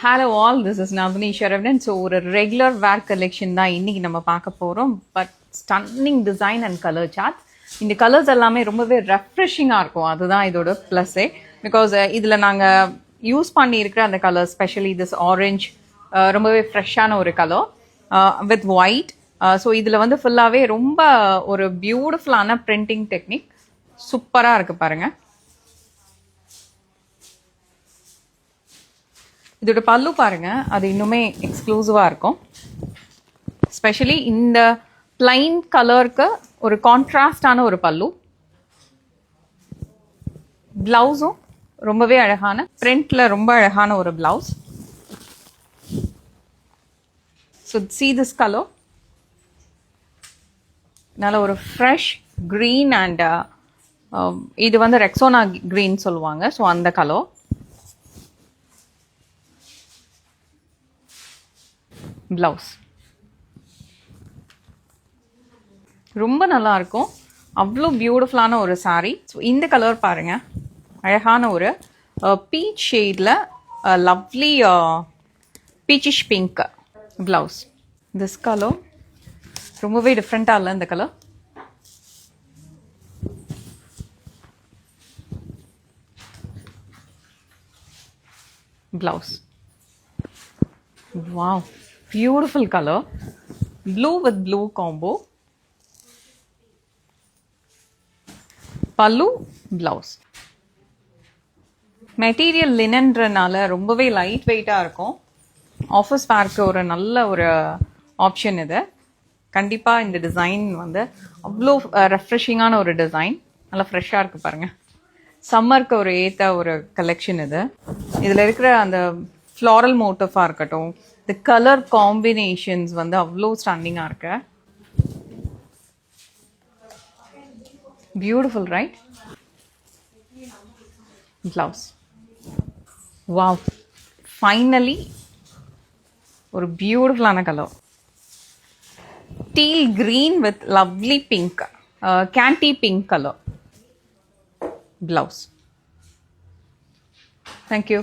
Hello all, this is Navani Sharavan. So ஒரு regular wear collection தான் இன்னைக்கு நம்ம பார்க்க போகிறோம். But stunning design and colour chart. இந்த கலர்ஸ் எல்லாமே ரொம்பவே ரெஃப்ரெஷிங்காக இருக்கும். அதுதான் இதோட ப்ளஸ்ஸே. பிகாஸ் இதில் நாங்கள் யூஸ் பண்ணியிருக்கிற அந்த கலர் ஸ்பெஷலி திஸ் ஆரஞ்ச் ரொம்பவே ஃப்ரெஷ்ஷான ஒரு கலர் வித் ஒயிட். ஸோ இதில் வந்து ஃபுல்லாகவே ரொம்ப ஒரு பியூட்டிஃபுல்லான பிரிண்டிங் டெக்னிக் சூப்பராக இருக்குது பாருங்கள். இதோட பல்லு பாருங்க, அது இன்னுமே எக்ஸ்க்ளூசிவா இருக்கும். ஸ்பெஷலி இந்த பிளைன் கலருக்கு ஒரு கான்ட்ராஸ்டான ஒரு பல்லு. பிளவுஸும் ரொம்பவே அழகான பிரிண்ட்ல ரொம்ப அழகான ஒரு blouse. So see this color, நல்ல ஒரு ஃப்ரெஷ் green அண்ட் இது வந்து ரெக்ஸோனா green சொல்லுவாங்க. ஸோ அந்த கலர் பிளவுஸ் ரொம்ப நல்லா இருக்கும். அவ்வளோ பியூட்டிஃபுல்லான ஒரு சாரீ. ஸோ இந்த கலர் பாருங்க, அழகான ஒரு பீச் ஷேடில் lovely peachish pink blouse. This colour ரொம்பவே டிஃப்ரெண்ட்டாக இல்லை இந்த colour. Blouse wow, beautiful color, blue with blue combo, pallu, blouse. Material லினன்றனால ரொம்பவே லைட் வெயிட்டாக இருக்கும். ஆஃபீஸ் வேர்க்கு ஒரு நல்ல ஒரு ஆப்ஷன் இது. கண்டிப்பாக இந்த டிசைன் வந்து அவ்வளோ ரெஃப்ரெஷிங்கான ஒரு டிசைன், நல்லா ஃப்ரெஷ்ஷாக இருக்குது பாருங்கள். சம்மருக்கு ஒரு ஏற்ற ஒரு கலெக்ஷன் இது. இதில் இருக்கிற அந்த ஃப்ளாரல் மோட்டிஃபாக இருக்கட்டும், இந்த கலர் காம்பினேஷன்ஸ் வந்து அவ்வளோ ஸ்டன்னிங்காக இருக்கு. Beautiful right? Blouse wow, finally ஒரு பியூட்டிஃபுல்லான colour. Deal green with lovely pink, candy pink colour blouse. Thank you.